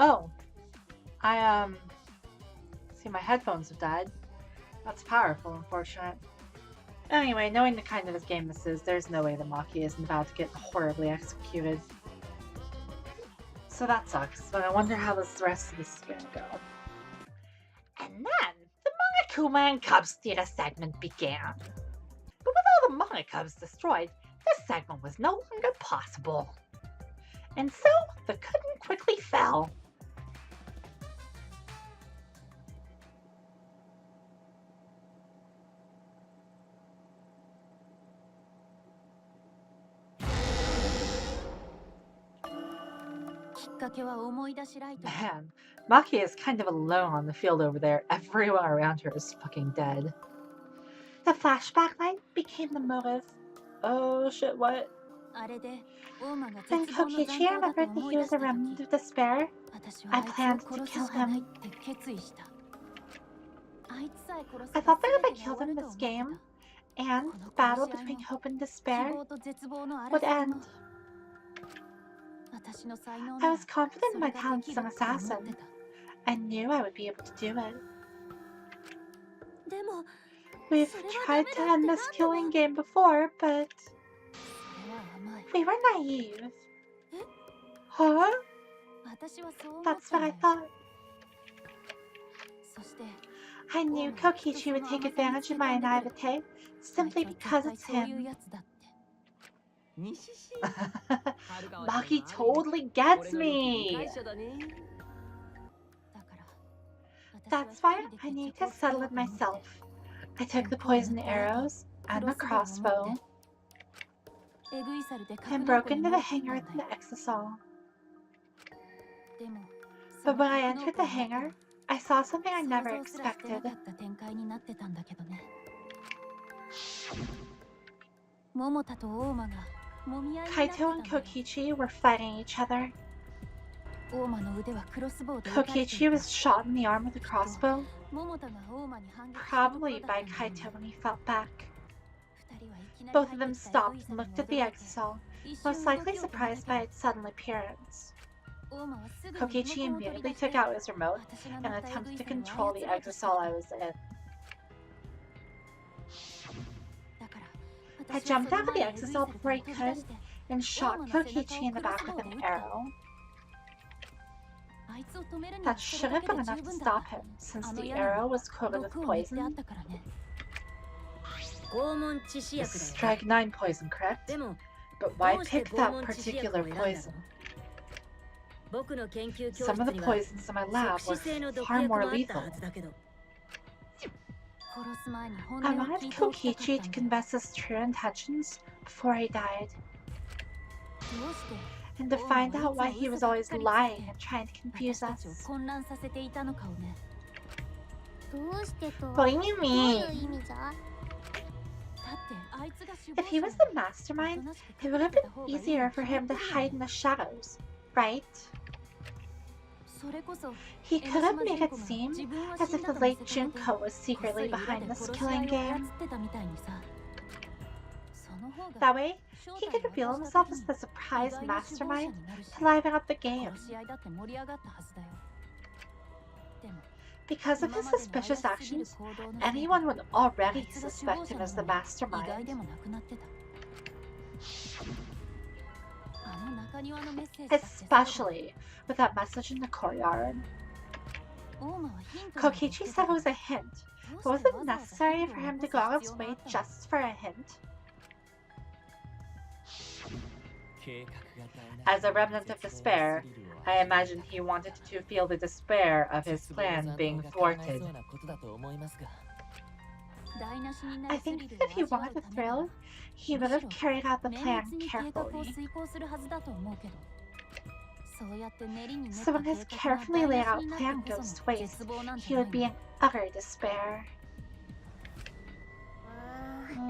Oh, see, my headphones have died. That's powerful, unfortunate. Anyway, knowing the kind of this game this is, there's no way the Maki isn't about to get horribly executed. So that sucks, but I wonder how the rest of this is gonna go. And then, the Monokuma and Cubs Theater segment began. But with all the Monokubs destroyed, this segment was no longer possible. And so, the curtain quickly fell. Man, Maki is kind of alone on the field over there. Everyone around her is fucking dead. The flashback light became the motive. Oh shit, what? Then Kokichi remembered that he was a remnant of despair. I planned to kill him. I thought that if I killed him in this game, and the battle between hope and despair would end. I was confident in my talent as an assassin. I knew I would be able to do it. We've tried to end this killing game before, but we were naive. Huh? That's what I thought. I knew Kokichi would take advantage of my naivete simply because it's him. Maki totally gets me! That's why I need to settle it myself. I took the poison arrows and the crossbow and broke into the hangar with the exisal. But when I entered the hangar, I saw something I never expected. Kaito and Kokichi were fighting each other. Kokichi was shot in the arm with a crossbow, probably by Kaito when he fell back. Both of them stopped and looked at the exisal, most likely surprised by its sudden appearance. Kokichi immediately took out his remote and attempted to control the exisal I was in. I jumped out of the exisal before he could and shot Kokichi in the back with an arrow. That should have been enough to stop him, since the arrow was coated with poison. This is strike 9 poison, correct? But why pick that particular poison? Some of the poisons in my lab were far more lethal. I wanted Kokichi to confess his true intentions before he died. And to find out why he was always lying and trying to confuse us. What do you mean? If he was the mastermind, it would have been easier for him to hide in the shadows, right? He could have made it seem as if the late Junko was secretly behind this killing game. That way, he could reveal himself as the surprise mastermind to liven up the game. Because of his suspicious actions, anyone would already suspect him as the mastermind. Especially with that message in the courtyard. Kokichi said it was a hint, but was it necessary for him to go out of his way just for a hint? As a remnant of despair, I imagine he wanted to feel the despair of his plan being thwarted. I think that if he wanted the thrill, he would have carried out the plan carefully. So when his carefully laid out plan goes to waste, he would be in utter despair.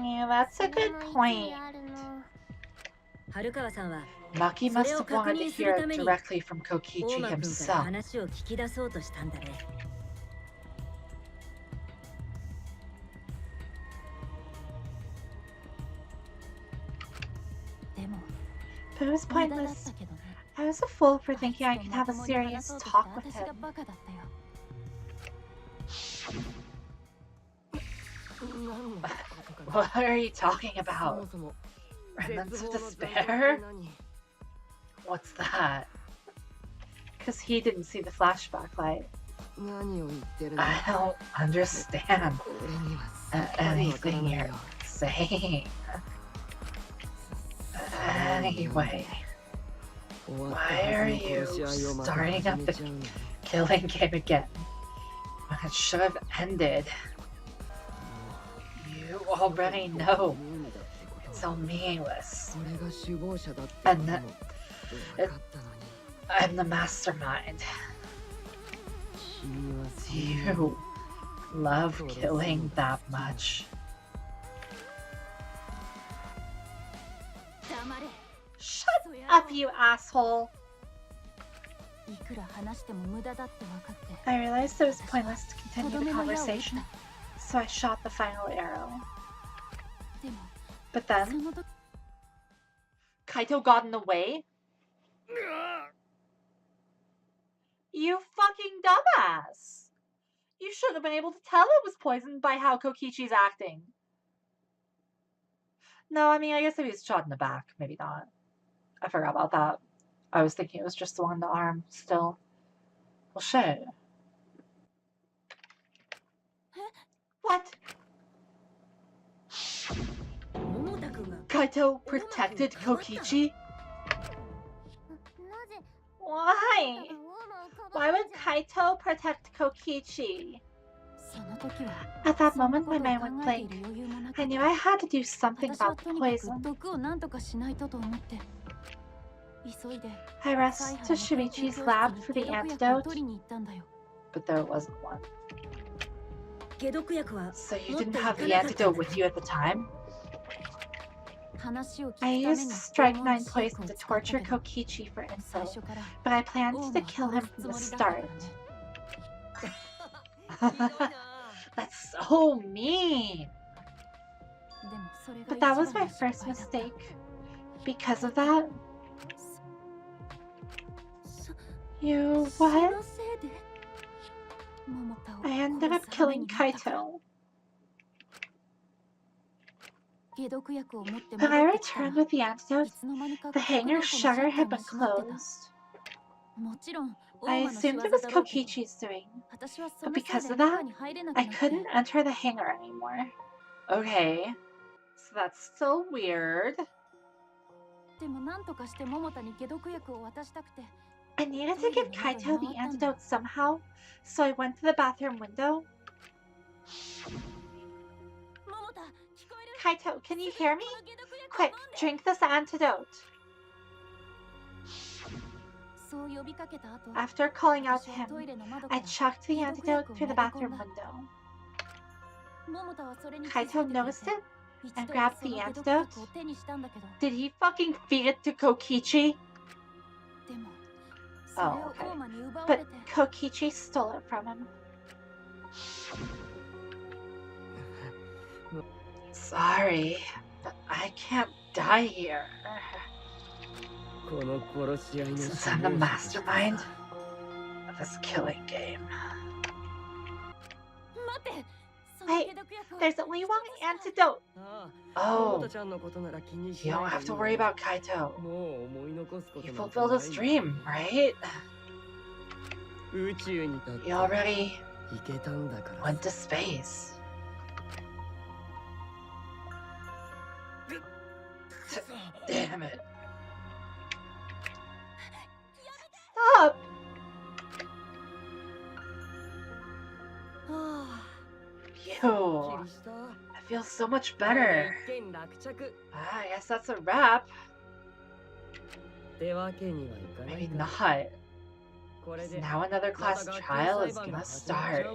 Yeah, that's a good point. Maki must have wanted to hear it directly from Kokichi himself. But it was pointless. I was a fool for thinking I could have a serious talk with him. What are you talking about? Remnants of despair? What's that? Because he didn't see the flashback light. I don't understand anything you're saying. Anyway, why are you starting up the killing game again when it should have ended? You already know it's all meaningless, and that I'm the mastermind. Do you love killing that much? Shut up, you asshole! I realized it was pointless to continue the conversation, so I shot the final arrow. But then, Kaito got in the way? You fucking dumbass! You should have been able to tell it was poisoned by how Kokichi's acting. No, I mean, I guess if he's shot in the back, maybe not. I forgot about that. I was thinking it was just the one in the arm, still. Well, shit. What? Kaito protected Kokichi? Why? Why would Kaito protect Kokichi? At that moment, my mind went blank. I knew I had to do something about the poison. I rushed to Shuichi's lab for the antidote, but there wasn't one. So you didn't have the antidote with you at the time? I used strychnine poison to torture Kokichi for info, but I planned to kill him from the start. That's so mean! But that was my first mistake. Because of that... You... what? I ended up killing Kaito. When I returned with the antidote, the hangar's shutter had been closed. I assumed it was Kokichi's doing, but because of that, I couldn't enter the hangar anymore. Okay, so that's still weird. I needed to give Kaito the antidote somehow, so I went to the bathroom window. Kaito, can you hear me? Quick, drink this antidote. After calling out to him, I chucked the antidote through the bathroom window. Kaito noticed it and grabbed the antidote. Did he fucking feed it to Kokichi? Oh, okay. But Kokichi stole it from him. Sorry, but I can't die here. Since I'm the mastermind of this killing game. Wait, there's only one antidote. Oh, you don't have to worry about Kaito. He fulfilled his dream, right? He already went to space. Damn it. Stop! Phew. I feel so much better. I guess that's a wrap. Maybe not. Now another class trial is gonna start.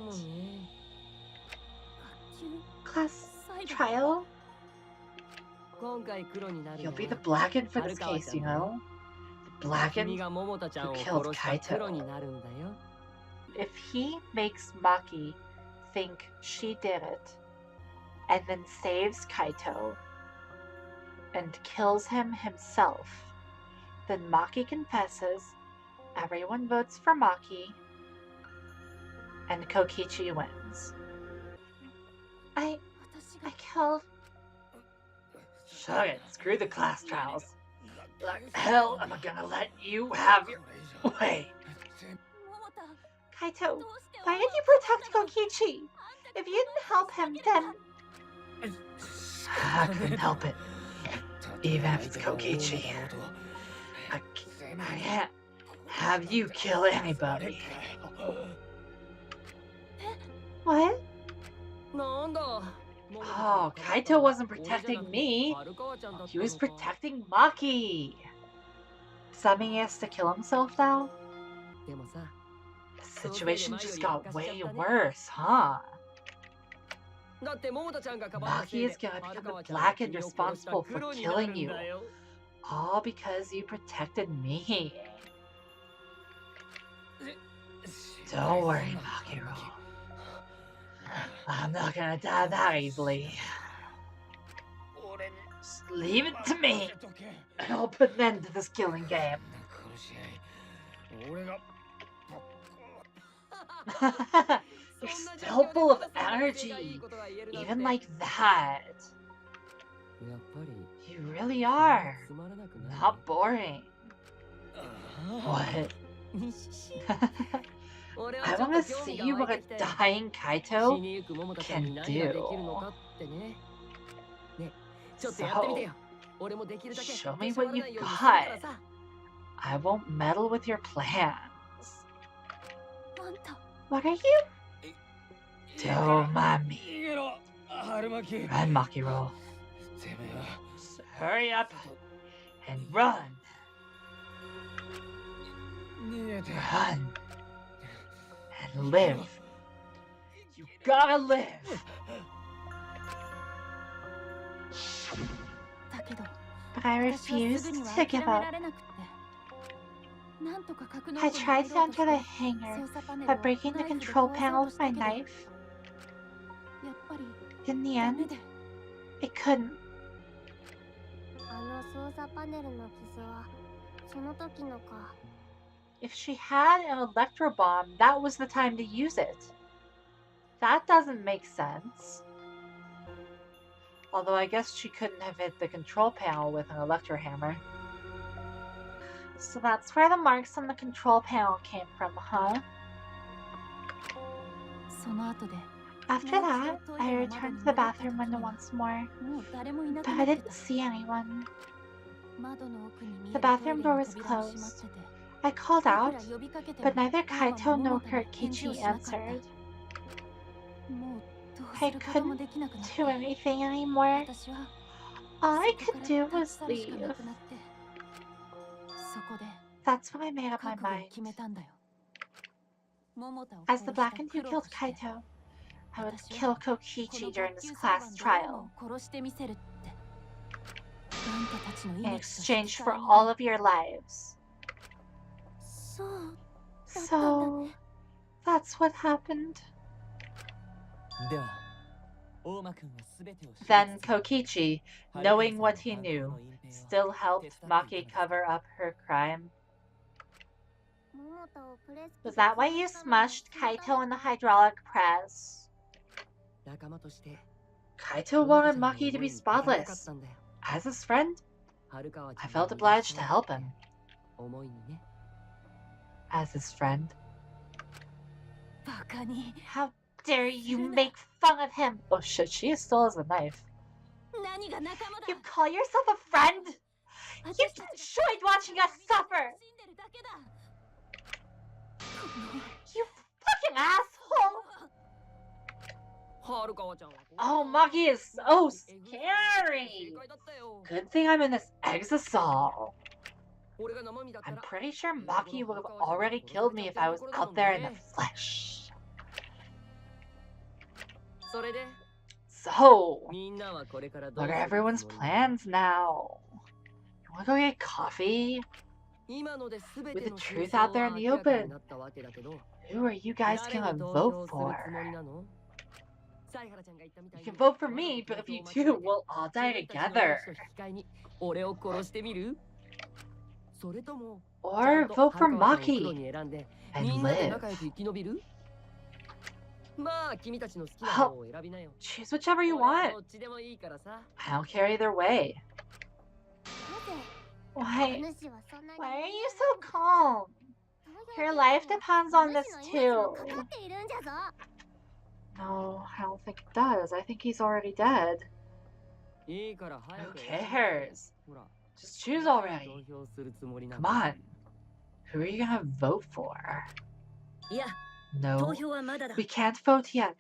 Class trial? You'll be the Blackened for this case, you know? The Blackened who killed Kaito. If he makes Maki think she did it, and then saves Kaito, and kills him himself, Then Maki confesses, everyone votes for Maki, and Kokichi wins. I killed... Shut it, screw the class trials. Like hell am I gonna let you have your way? Kaito, why did you protect Kokichi? If you didn't help him, then... I couldn't help it. Even if it's Kokichi. I can't have you kill anybody. What? Oh, Kaito wasn't protecting me. He was protecting Maki. Does that mean he has to kill himself now? The situation just got way worse, huh? Maki is gonna become the blackhead responsible for killing you. All because you protected me. Don't worry, Makiro. I'm not gonna die that easily. Just leave it to me, and I'll put an end to this killing game. You're still full of energy, even like that. You really are. Not boring. What? I want to see what a dying Kaito can do. So, show me what you got. I won't meddle with your plans. What are you? Don't mind me. Run, Makiro. So hurry up and run. Run. And live. You gotta live. But I refused to give up. I tried to enter the hangar by breaking the control panel with my knife. In the end, I couldn't. If she had an electro bomb, that was the time to use it. That doesn't make sense. Although I guess she couldn't have hit the control panel with an electro hammer. So that's where the marks on the control panel came from, huh? After that, I returned to the bathroom window once more, but I didn't see anyone. The bathroom door was closed. I called out, but neither Kaito nor Kokichi answered. I couldn't do anything anymore. All I could do was leave. That's when I made up my mind. As the Black and who killed Kaito, I would kill Kokichi during this class trial. In exchange for all of your lives. So, that's what happened. Then Kokichi, knowing what he knew, still helped Maki cover up her crime. Was that why you smushed Kaito in the hydraulic press? Kaito wanted Maki to be spotless. As his friend, I felt obliged to help him. As his friend. How dare you make fun of him? Oh shit, she still has a knife. You call yourself a friend? You just enjoyed watching us suffer! You fucking asshole! Oh, Maki is so scary! Good thing I'm in this exisal. I'm pretty sure Maki would have already killed me if I was out there in the flesh. So, what are everyone's plans now? You wanna go get coffee? With the truth out there in the open, who are you guys gonna vote for? You can vote for me, but if you do, we'll all die together. Or vote for Maki and live. Oh, choose whichever you want. I don't care either way. Why are you so calm? Your life depends on this too. No, I don't think it does. I think he's already dead. Who cares? Just choose already. Come on. Who are you gonna vote for? No, we can't vote yet.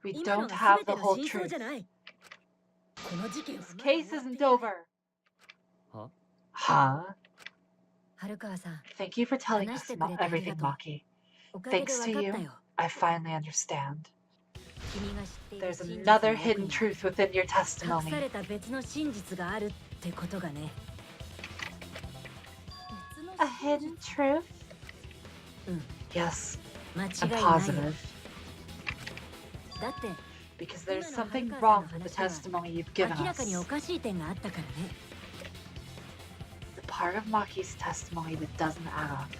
We don't have the whole truth. This case isn't over. Huh? Thank you for telling us everything, Maki. Thanks to you, I finally understand. There's another hidden truth within your testimony. A hidden truth? Yes, I'm positive. Because there's something wrong with the testimony you've given us. The part of Maki's testimony that doesn't add up.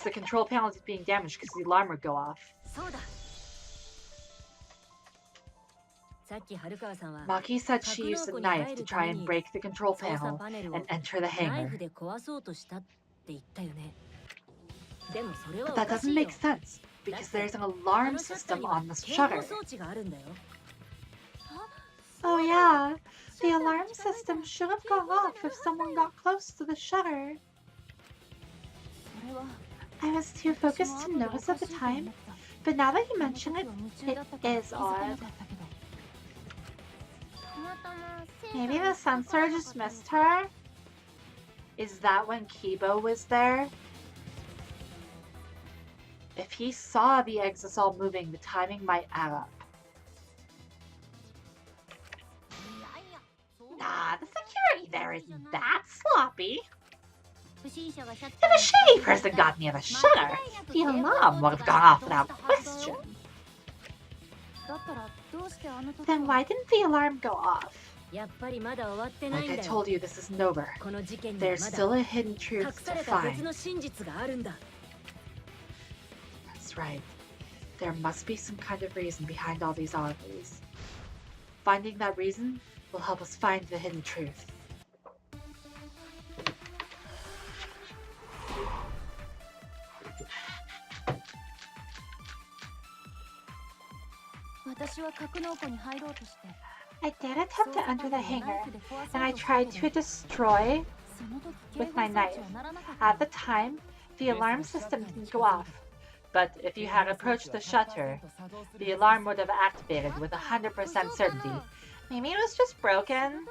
The control panel is being damaged because the alarm would go off. Maki said she used a knife to try and break the control panel and enter the hangar. But that doesn't make sense, because there's an alarm system on the shutter. Oh yeah, the alarm system should have gone off if someone got close to the shutter. I was too focused to notice at the time, but now that you mention it, it is odd. Maybe the sensor just missed her? Is that when Kibo was there? If he saw the exisal moving, the timing might add up. Nah, the security there isn't that sloppy. If a shady person got near the shutter, the alarm would have gone off without question. Then why didn't the alarm go off? Like I told you, this isn't over. There's still a hidden truth to find. That's right. There must be some kind of reason behind all these oddities. Finding that reason will help us find the hidden truth. I did attempt to enter the hangar, and I tried to destroy with my knife. At the time, the alarm system didn't go off, but if you had approached the shutter, the alarm would have activated with 100% certainty. Maybe it was just broken.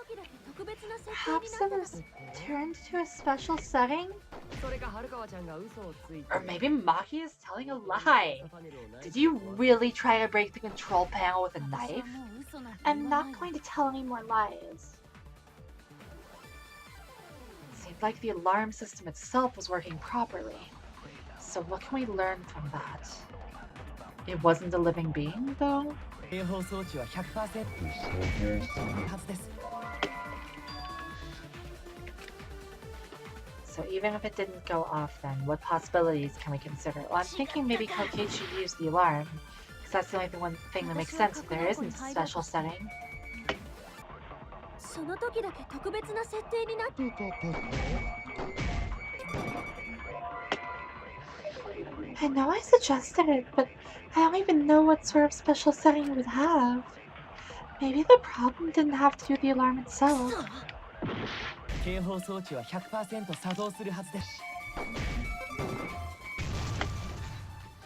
Perhaps it was turned to a special setting? Or maybe Maki is telling a lie. Did you really try to break the control panel with a knife? I'm not going to tell any more lies. It seemed like the alarm system itself was working properly. So what can we learn from that? It wasn't a living being, though? So even if it didn't go off then, what possibilities can we consider? Well, I'm thinking maybe Kokichi used the alarm, because that's the only one thing that makes sense if there isn't a special setting. I know I suggested it, but I don't even know what sort of special setting it would have. Maybe the problem didn't have to do with the alarm itself.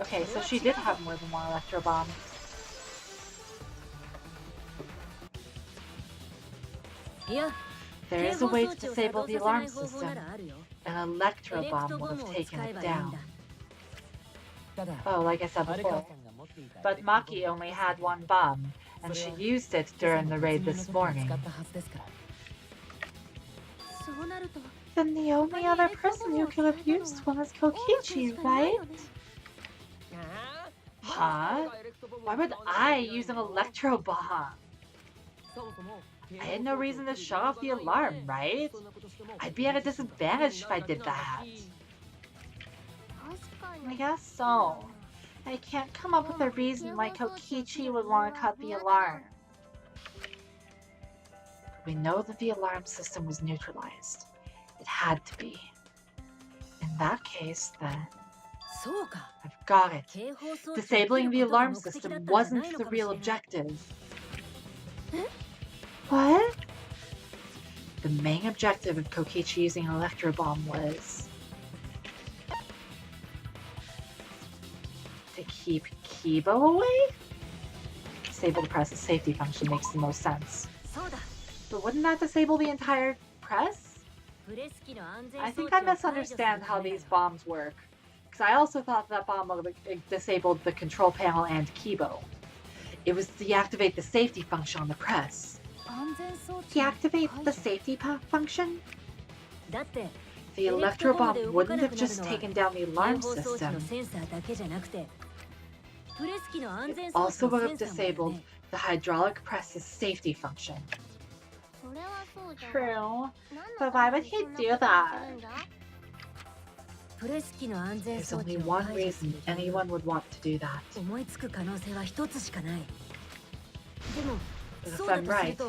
Okay, so she did have more than one electro bomb. There is a way to disable the alarm system. An electro bomb would have taken it down. Oh, like I said before. But Maki only had one bomb, and she used it during the raid this morning. Then the only other person who could have used one is Kokichi, right? Huh? Why would I use an electro bomb? I had no reason to shut off the alarm, right? I'd be at a disadvantage if I did that. I guess so. I can't come up with a reason why Kokichi would want to cut the alarm. We know that the alarm system was neutralized. It had to be. In that case, then... I've got it. Disabling the alarm system wasn't the real objective. What? The main objective of Kokichi using an electro bomb was... to keep Kibo away? Disable the press's safety function makes the most sense. But wouldn't that disable the entire press? I think I misunderstand how these bombs work. Because I also thought that bomb would have disabled the control panel and Kibo. It was to deactivate the safety function on the press. Deactivate the safety function? The electro bomb wouldn't have just taken down the alarm system. It also would have disabled the hydraulic press's safety function. True, but why would he do that? There's only one reason anyone would want to do that. But if I'm right,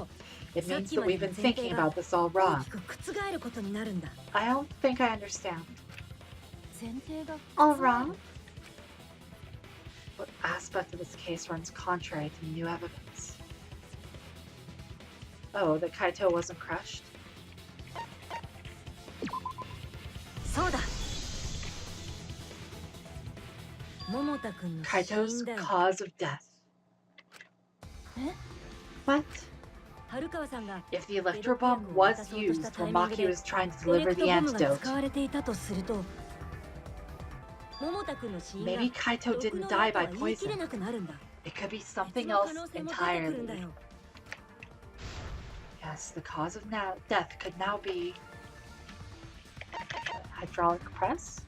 it means that we've been thinking about this all wrong. I don't think I understand. All wrong? What aspect of this case runs contrary to new evidence? Oh, that Kaito wasn't crushed? Kaito's cause of death. What? If the electro bomb was used when Maki was trying to deliver the antidote, maybe Kaito didn't die by poison. It could be something else entirely. Yes, the cause of death could now be... hydraulic press?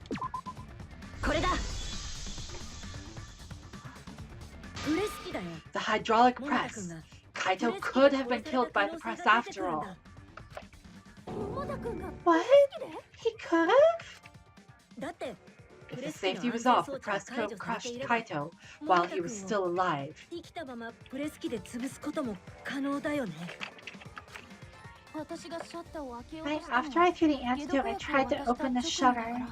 The hydraulic press! Kaito could have been killed by the press after all. What? He could have? If the safety was off, the press could have crushed Kaito while he was still alive. After I threw the antidote, I tried to open the shutter.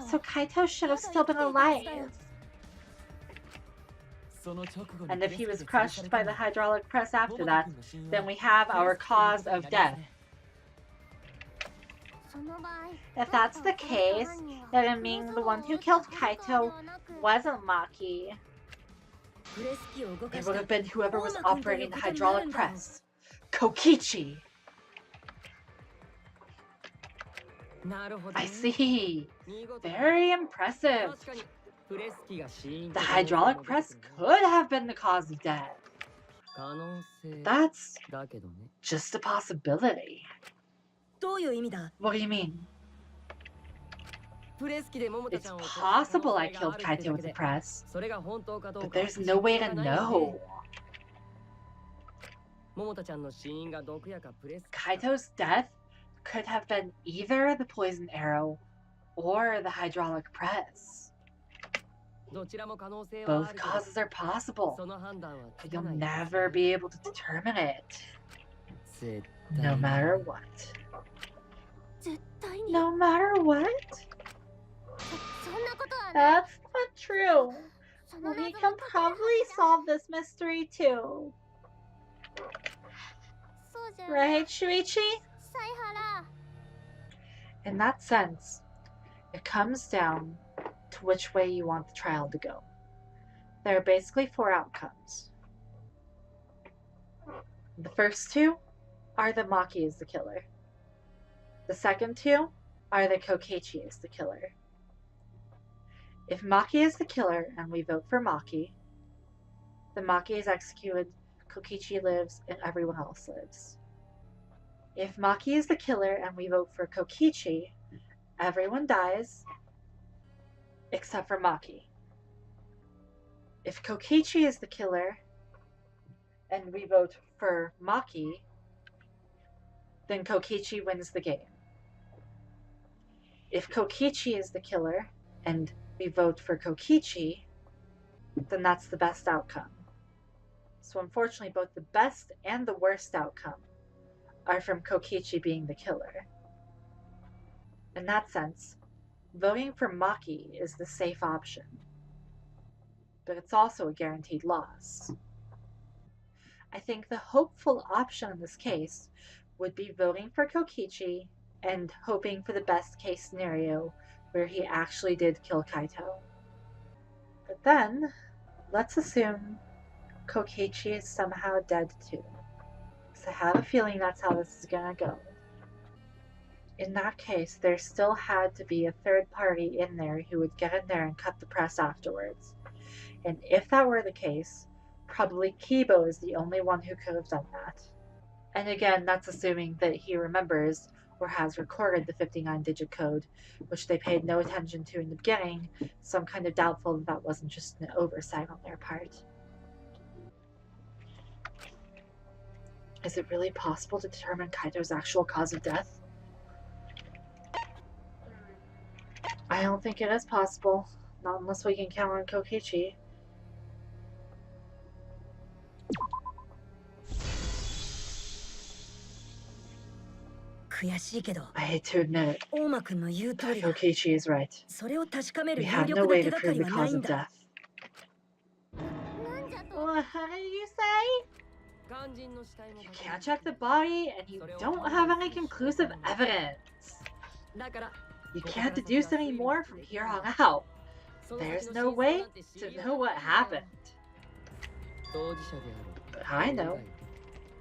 So Kaito should have still been alive. And if he was crushed by the hydraulic press after that, then we have our cause of death. If that's the case, then it means the one who killed Kaito wasn't Maki. It would have been whoever was operating the hydraulic press. Kokichi! I see. Very impressive. The hydraulic press could have been the cause of death. That's just a possibility. What do you mean? It's possible I killed Kaito with the press, but there's no way to know. Kaito's death could have been either the poison arrow or the hydraulic press. Both causes are possible, but you'll never be able to determine it. No matter what. No matter what? That's not true. We can probably solve this mystery too. Right, Shuichi? In that sense, it comes down to which way you want the trial to go. There are basically 4 outcomes. The first 2 are that Maki is the killer. The second 2 are that Kokichi is the killer. If Maki is the killer and we vote for Maki, then Maki is executed, Kokichi lives, and everyone else lives. If Maki is the killer and we vote for Kokichi, everyone dies except for Maki. If Kokichi is the killer and we vote for Maki, then Kokichi wins the game. If Kokichi is the killer and we vote for Kokichi, then that's the best outcome. So unfortunately, both the best and the worst outcome are from Kokichi being the killer. In that sense, voting for Maki is the safe option, but it's also a guaranteed loss. I think the hopeful option in this case would be voting for Kokichi and hoping for the best case scenario where he actually did kill Kaito. But then, let's assume Kokichi is somehow dead too. So I have a feeling that's how this is gonna go. In that case, there still had to be a third party in there who would get in there and cut the press afterwards. And if that were the case, probably Kibo is the only one who could have done that. And again, that's assuming that he remembers or has recorded the 59-digit code, which they paid no attention to in the beginning, so I'm kind of doubtful that that wasn't just an oversight on their part. Is it really possible to determine Kaito's actual cause of death? I don't think it is possible. Not unless we can count on Kokichi. I hate to admit it, but Kokichi is right. We have no way to prove the cause of death. What did you say? You can't check the body, and you don't have any conclusive evidence. You can't deduce any more from here on out. There's no way to know what happened. But I know,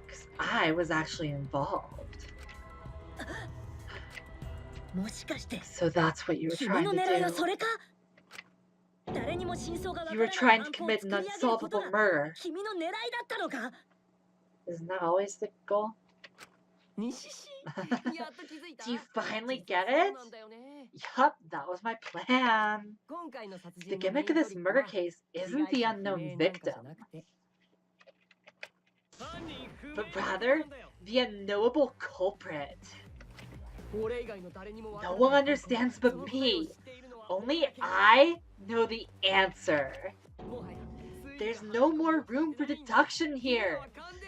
because I was actually involved. So that's what you were trying to do. You were trying to commit an unsolvable murder. Isn't that always the goal? Do you finally get it? Yup, that was my plan. The gimmick of this murder case isn't the unknown victim, but rather the unknowable culprit. No one understands but me. Only I know the answer. There's no more room for deduction here.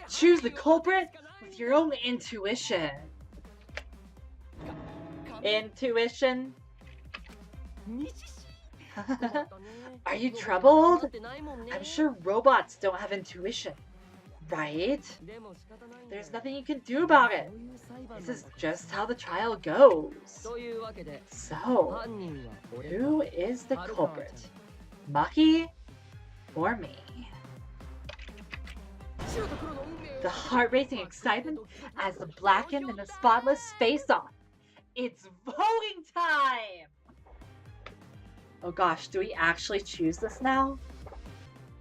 Choose the culprit with your own intuition. Intuition? Are you troubled? I'm sure robots don't have intuition, right? There's nothing you can do about it. This is just how the trial goes. So, who is the culprit? Maki or me? The heart-racing excitement as the blackened and the spotless face on. It's voting time! Oh gosh, do we actually choose this now?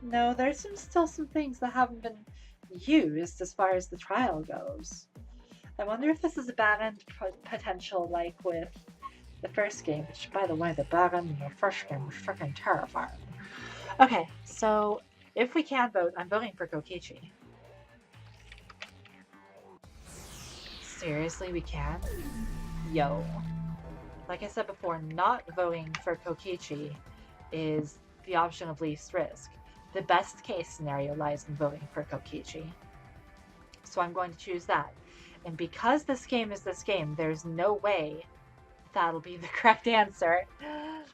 No, there's still some things that haven't been used as far as the trial goes. I wonder if this is a bad end potential like with the first game, which by the way, the bad end in the first game was freaking terrifying. Okay, so if we can vote, I'm voting for Kokichi. Seriously, we can? Yo. Like I said before, not voting for Kokichi is the option of least risk. The best case scenario lies in voting for Kokichi. So I'm going to choose that. And because this game is this game, there's no way that'll be the correct answer.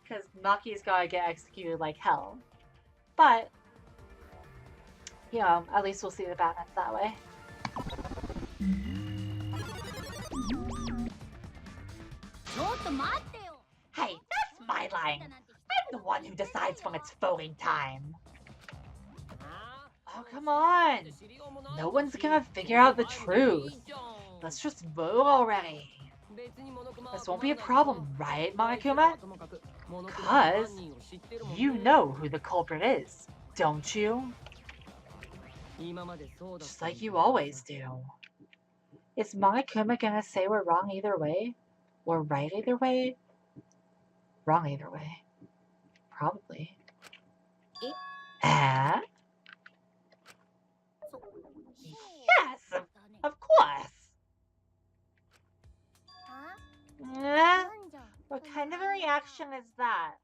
Because Maki's gotta get executed like hell. But, you know, at least we'll see the bad ends that way. Hey, that's my line. I'm the one who decides when it's voting time. Oh, come on. No one's gonna figure out the truth. Let's just vote already. This won't be a problem, right, Monokuma? Because you know who the culprit is, don't you? Just like you always do. Is Monokuma gonna say we're wrong either way? Or right either way? Wrong either way. Probably. Eh? Yes! Of course! What kind of a reaction is that?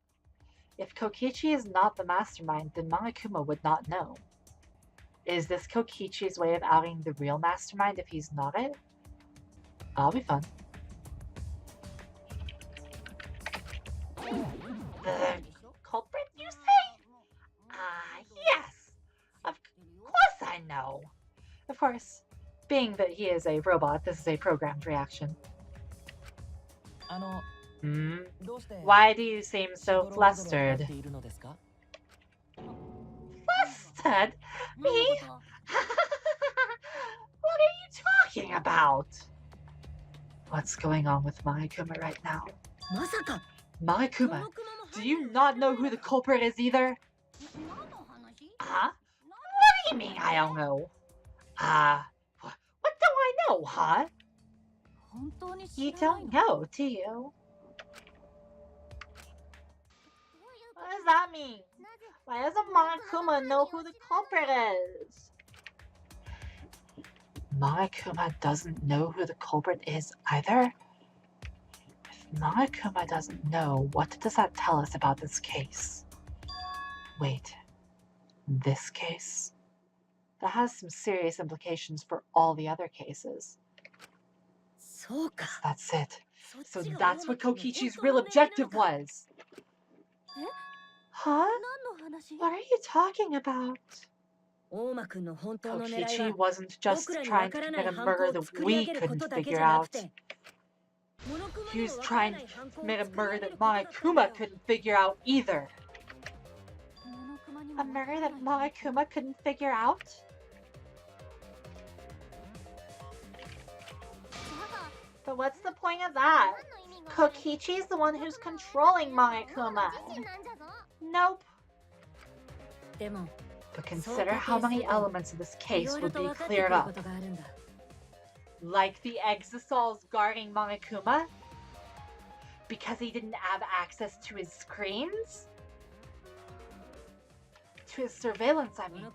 If Kokichi is not the mastermind, then Monokuma would not know. Is this Kokichi's way of outing the real mastermind if he's not it? That'll be fun. The culprit, you say? Yes! Of course I know! Of course, being that he is a robot, this is a programmed reaction. Why do you seem so flustered? Flustered? Me? What are you talking about? What's going on with Monokuma right now? Monokuma, do you not know who the culprit is either? Huh? What do you mean I don't know? What do I know, huh? You don't know, do you? What does that mean? Why doesn't Monokuma know who the culprit is? Monokuma doesn't know who the culprit is either? If Monokuma doesn't know, what does that tell us about this case? Wait, this case? That has some serious implications for all the other cases. That's it. So that's what Kokichi's real objective was. Huh? What are you talking about? Kokichi wasn't just trying to commit a murder that we couldn't figure out. He was trying to commit a murder that Monokuma couldn't figure out either. A murder that Monokuma couldn't figure out? But what's the point of that? Kokichi's the one who's controlling Monokuma. Nope. But consider how many elements of this case would be cleared up. Like the exosols guarding Monokuma? Because he didn't have access to his screens? To his surveillance, I mean.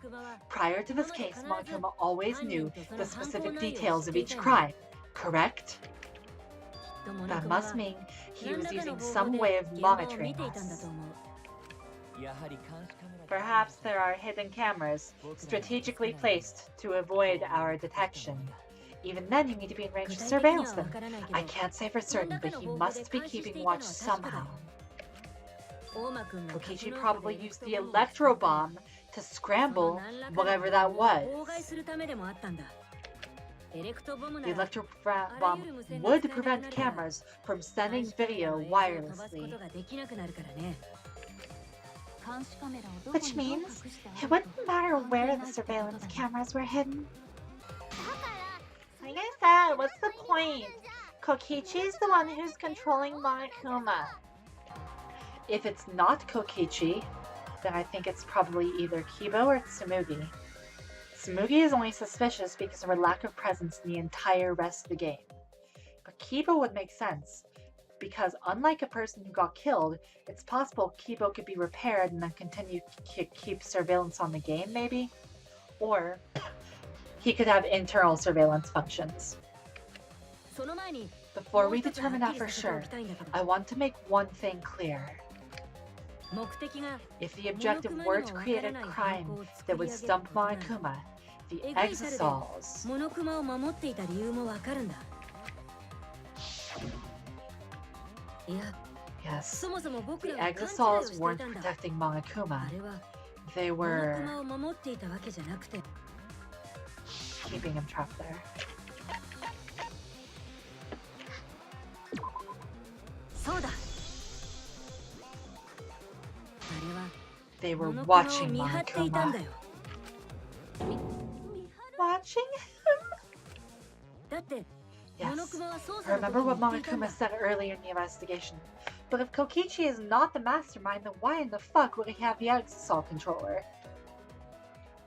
Prior to this case, Monokuma always knew the specific details of each crime, correct? That must mean he was using some way of monitoring us. Perhaps there are hidden cameras, strategically placed to avoid our detection. Even then, you need to be in range to surveillance them. I can't say for certain, but he must be keeping watch somehow. Kokichi probably used the electro bomb to scramble whatever that was. The electro bomb would prevent cameras from sending video wirelessly. Which means it wouldn't matter where the surveillance cameras were hidden. Like I said, what's the point? Kokichi's the one who's controlling Monokuma. If it's not Kokichi, then I think it's probably either Kibo or Tsumugi. Tsumugi is only suspicious because of her lack of presence in the entire rest of the game. But Kibo would make sense, because unlike a person who got killed, it's possible Kibo could be repaired and then continue to keep surveillance on the game, maybe? Or he could have internal surveillance functions. Before we determine that for sure, I want to make one thing clear. If the objective were to create a crime that would stump Monokuma, the exosols... Yes, the exosols weren't protecting Monokuma. They were keeping him trapped there. They were watching Monokuma. Watching him? Yes. I remember what Monokuma said earlier in the investigation. But if Kokichi is not the mastermind, then why in the fuck would he have the exosol controller?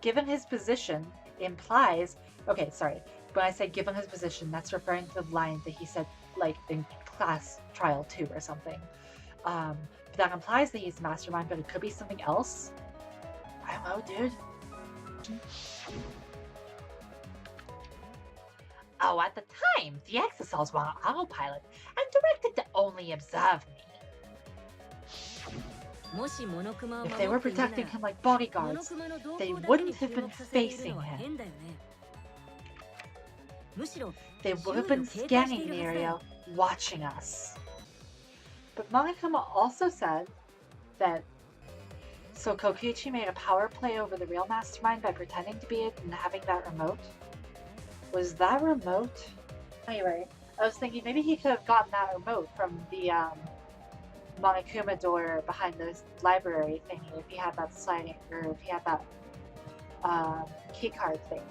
Given his position, implies... Okay, sorry. when I say given his position, that's referring to the line that he said, like, in class trial 2 or something. But that implies that he's the mastermind, but it could be something else. I don't know, dude. Oh, at the time, the exosols were on autopilot and directed to only observe me. If they were protecting him like bodyguards, they wouldn't have been facing him. They would have been scanning the area, watching us. But Monokuma also said that so Kokichi made a power play over the real mastermind by pretending to be it and having that remote. Was that remote? Anyway, I was thinking maybe he could have gotten that remote from the Monokuma door behind the library thingy if he had that sliding, or if he had that key card thing.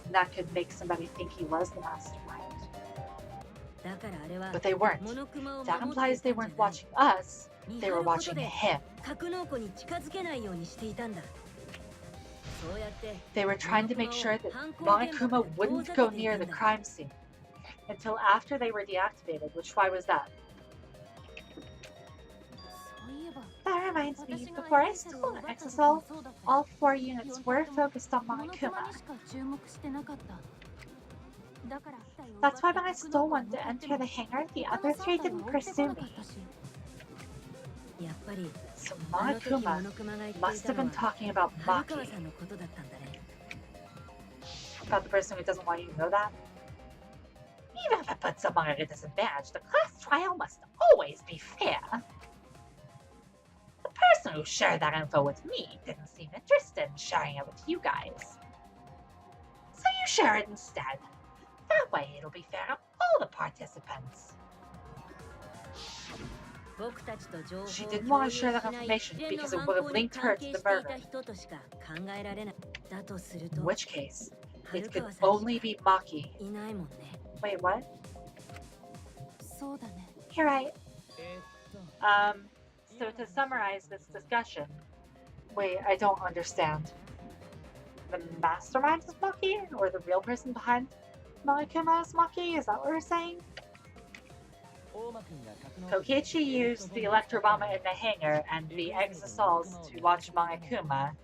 And that could make somebody think he was the mastermind. But they weren't. That implies they weren't watching us, they were watching him. They were trying to make sure that Monokuma wouldn't go near the crime scene until after they were deactivated, which why was that? That reminds me, before I stole an exosol, all 4 units were focused on Monokuma. That's why when I stole one to enter the hangar, the other 3 didn't pursue me. So Monokuma must have been talking about Maki. About the person who doesn't want you to know that? Even if it puts someone at a disadvantage, the class trial must always be fair. The person who shared that info with me didn't seem interested in sharing it with you guys. So you share it instead. That way it'll be fair to all the participants. She didn't want to share that information because it would have linked her to the murder. In which case, it could only be Maki. Wait, what? You're right. So to summarize this discussion, wait, I don't understand. The mastermind is Maki? Or the real person behind Monokuma is Maki? Is that what we're saying? Kokichi used the electrobomb in the hangar and the exosols to watch Monokuma,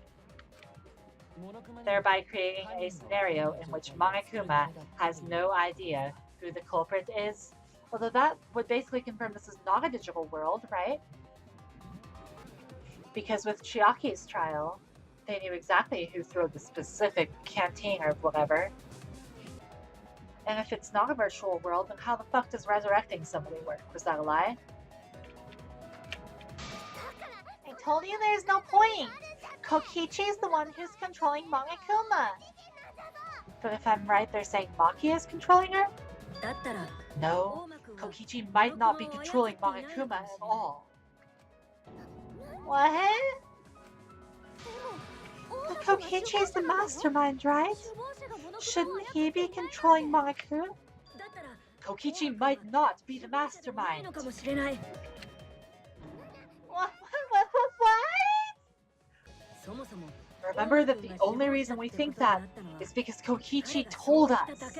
thereby creating a scenario in which Monokuma has no idea who the culprit is. Although that would basically confirm this is not a digital world, right? Because with Chiaki's trial, they knew exactly who threw the specific canteen or whatever. And if it's not a virtual world, then how the fuck does resurrecting somebody work? Was that a lie? I told you there's no point! Kokichi's the one who's controlling Monokuma! But if I'm right, they're saying Maki is controlling her? No, Kokichi might not be controlling Monokuma at all. What? But Kokichi's the mastermind, right? Shouldn't he be controlling Monokuma? Kokichi might not be the mastermind. What? Remember that the only reason we think that is because Kokichi told us.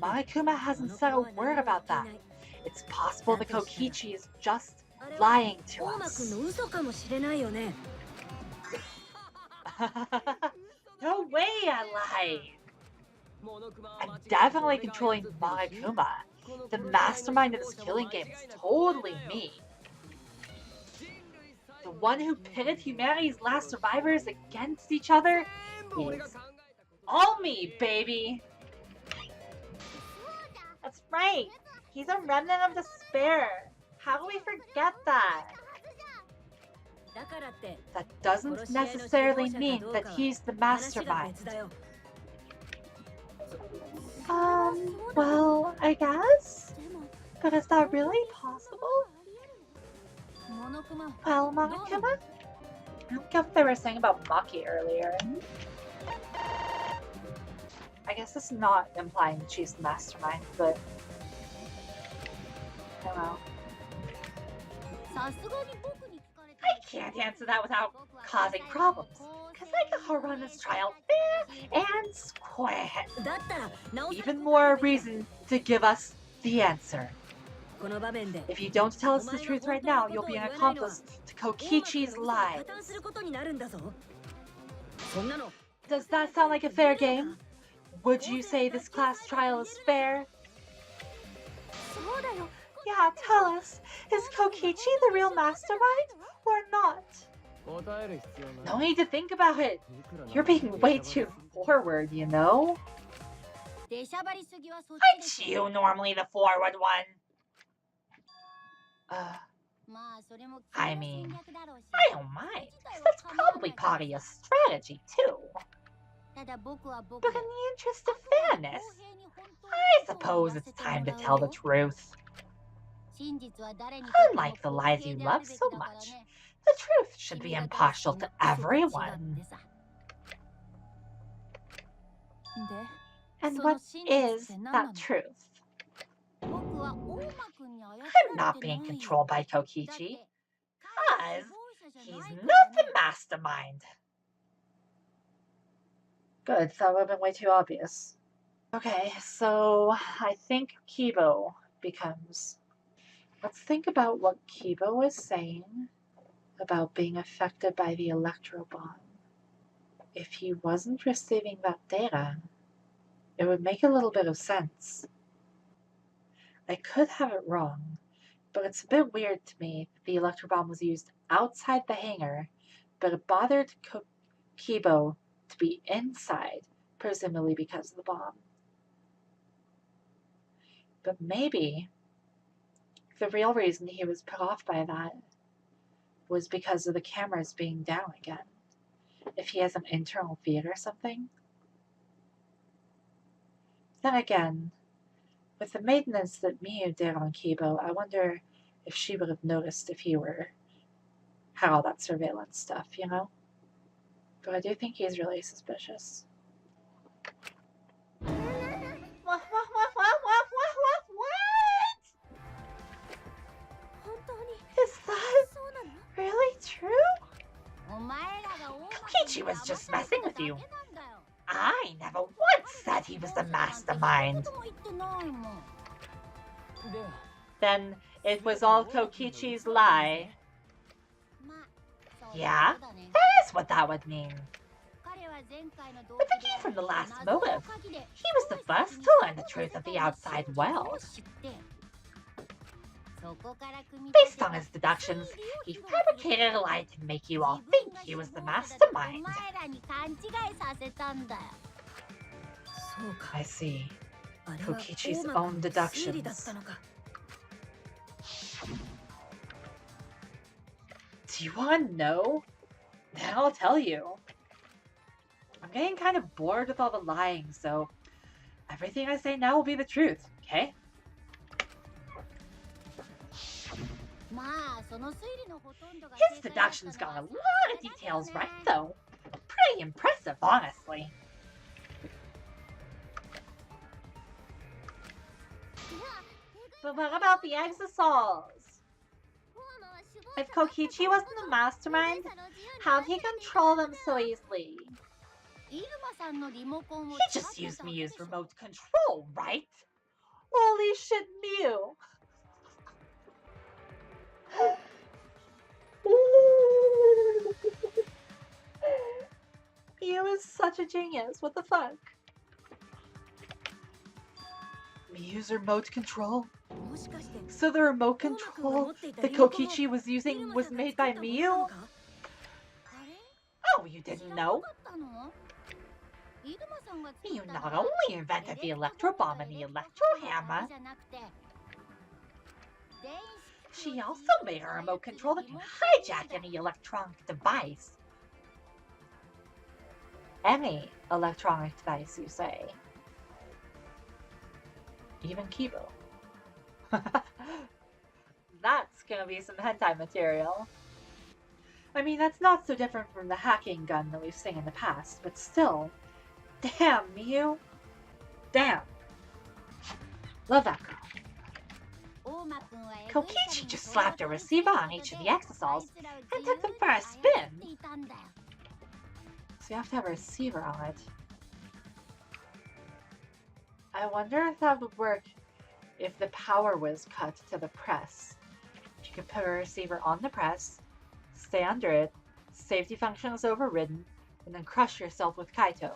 Monokuma hasn't said a word about that. It's possible that Kokichi is just lying to us. No way I lied! I'm definitely controlling Monokuma. The mastermind of this killing game is totally me. The one who pitted humanity's last survivors against each other is all me, baby! That's right! He's a remnant of despair! How do we forget that? That doesn't necessarily mean that he's the mastermind. Well, I guess? But is that really possible? Well, Monokuma? I don't get what they were saying about Maki earlier. I guess it's not implying that she's the mastermind, but I don't know. I can't answer that without causing problems. Cause I got to run this trial fair and square. Even more reason to give us the answer. If you don't tell us the truth right now, you'll be an accomplice to Kokichi's lies. Does that sound like a fair game? Would you say this class trial is fair? Yeah, tell us. Is Kokichi the real mastermind or not? No need to think about it. You're being way too forward, you know? Aren't you normally the forward one? I mean, I don't mind. That's probably part of your strategy, too. But in the interest of fairness, I suppose it's time to tell the truth. Unlike the lies you love so much, the truth should be impartial to everyone. And what is that truth? I'm not being controlled by Kokichi, cause he's not the mastermind. Good, that would have been way too obvious. Okay, so I think Kibo becomes... Let's think about what Kibo was saying about being affected by the electro bomb. If he wasn't receiving that data, it would make a little bit of sense. I could have it wrong, but it's a bit weird to me that the electro bomb was used outside the hangar, but it bothered Kibo to be inside, presumably because of the bomb. But maybe the real reason he was put off by that was because of the cameras being down again. If he has an internal feed or something. Then again, with the maintenance that Miyu did on Kibo, I wonder if she would have noticed if he had all that surveillance stuff, you know? But I do think he's really suspicious. What? Is that really true? Kokichi was just messing with you. I never once said he was the mastermind. Then it was all Kokichi's lie. Yeah, that is what that would mean. But the key from the last motive, he was the first to learn the truth of the outside world. Based on his deductions, he fabricated a lie to make you all think he was the mastermind. I see. Kokichi's own deductions. Do you want to know? Then I'll tell you. I'm getting kind of bored with all the lying, so everything I say now will be the truth, okay? His deductions got a lot of details right, though. Pretty impressive, honestly. But what about the exosols? If Kokichi wasn't the mastermind, how'd he control them so easily? He just used Miyu's remote control, right? Holy shit, Miyu! Miyu is such a genius, what the fuck? Miyu's remote control? So the remote control that Kokichi was using was made by Miyu? Oh, you didn't know? Miyu not only invented the electro bomb and the electro hammer, she also made a remote control that can hijack any electronic device. Any electronic device, you say? Even Kibo. That's gonna be some hentai material. I mean, that's not so different from the hacking gun that we've seen in the past, but still. Damn, Miyu. Damn. Love that girl. Kokichi just slapped a receiver on each of the exosols and took them for a spin. So you have to have a receiver on it. I wonder if that would work if the power was cut to the press. You could put a receiver on the press, stay under it, safety function is overridden, and then crush yourself with Kaito.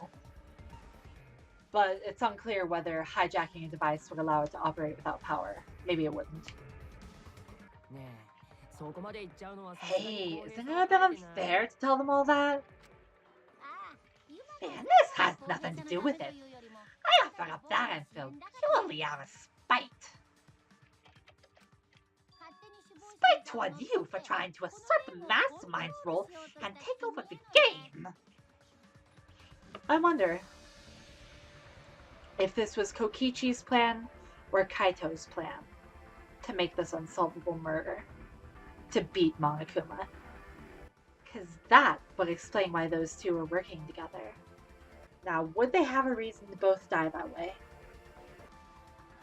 But it's unclear whether hijacking a device would allow it to operate without power. Maybe it wouldn't. Hey, isn't it a bit unfair to tell them all that? Man, this has nothing to do with it. I offered up that info purely out of spite. Spite toward you for trying to usurp the mastermind's role and take over the game. I wonder if this was Kokichi's plan or Kaito's plan to make this unsolvable murder, to beat Monokuma. Because that would explain why those two were working together. Now, would they have a reason to both die that way?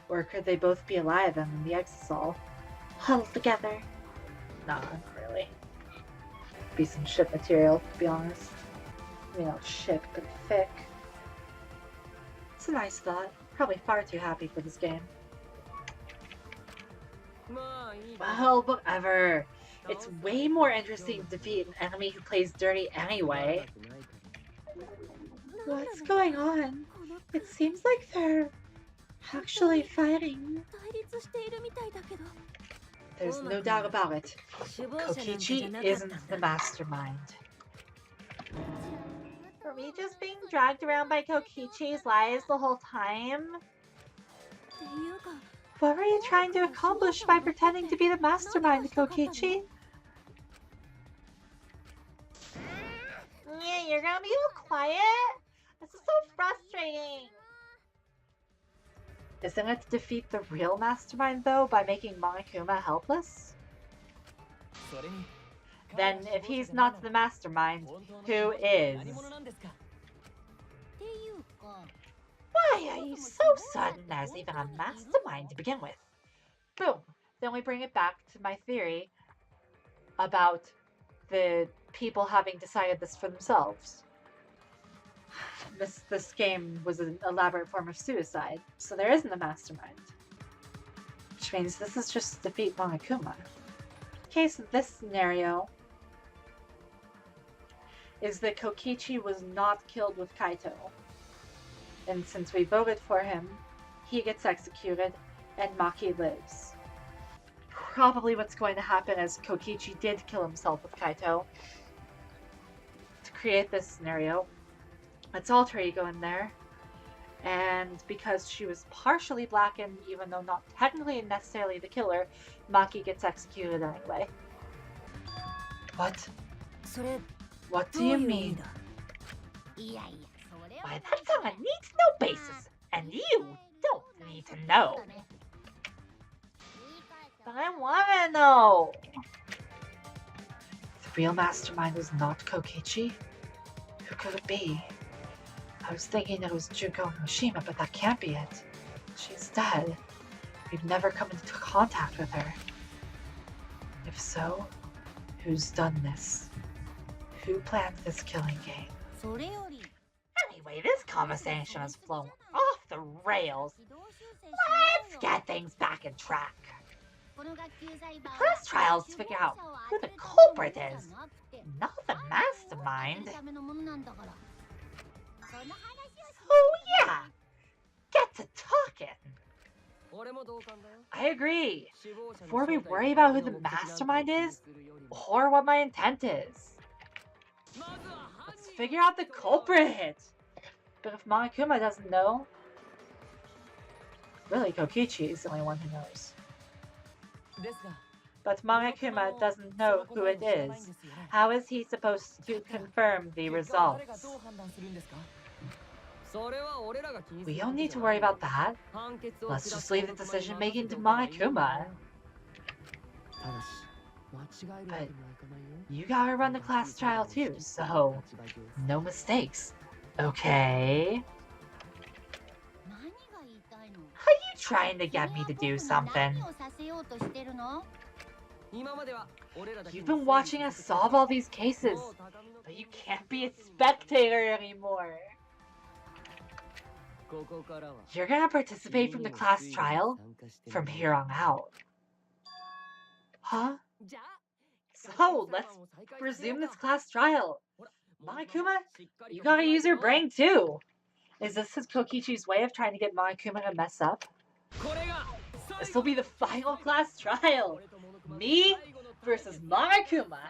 Or could they both be alive and in the exosol, huddled together? Nah, not really. Be some ship material, to be honest. I mean, not ship, but thick. It's a nice thought. Probably far too happy for this game. Well, whatever. It's way more interesting to defeat an enemy who plays dirty anyway. What's going on? It seems like they're actually fighting. There's no doubt about it. Kokichi isn't the mastermind. Were we just being dragged around by Kokichi's lies the whole time? What were you trying to accomplish by pretending to be the mastermind, Kokichi? Yeah, you're gonna be all quiet? This is so frustrating. Isn't it to defeat the real mastermind, though, by making Monokuma helpless? Then, if he's not the mastermind, who is? Why are you so certain there's even a mastermind to begin with? Boom. Then we bring it back to my theory about the people having decided this for themselves. This game was an elaborate form of suicide, so there isn't a mastermind. Which means this is just to defeat Monokuma. The case of this scenario is that Kokichi was not killed with Kaito. And since we voted for him, he gets executed and Maki lives. Probably what's going to happen is Kokichi did kill himself with Kaito to create this scenario. Let's alter ego in there. And because she was partially blackened, even though not technically necessarily the killer, Maki gets executed anyway. What? What do you mean? Why, that's on a need-to-know basis, and you don't need to know. But I want to know. The real mastermind is not Kokichi? Who could it be? I was thinking it was Junko Mishima, but that can't be it. She's dead. We've never come into contact with her. If so, who's done this? Who planned this killing game? Anyway, this conversation has flown off the rails. Let's get things back in track. The first trial is to figure out who the culprit is, not the mastermind. Oh yeah, get to talking. I agree. Before we worry about who the mastermind is, or what my intent is, let's figure out the culprit. But if Monokuma doesn't know, really Kokichi is the only one who knows. But Monokuma doesn't know who it is. How is he supposed to confirm the results? We don't need to worry about that. Let's just leave the decision making to Monokuma. But you gotta run the class trial too, so no mistakes. Okay? Are you trying to get me to do something? You've been watching us solve all these cases, but you can't be a spectator anymore. You're gonna participate from the class trial from here on out. Huh? So, let's resume this class trial. Monokuma, you gotta use your brain too. Is this his Kokichi's way of trying to get Monokuma to mess up? This will be the final class trial. Me versus Monokuma.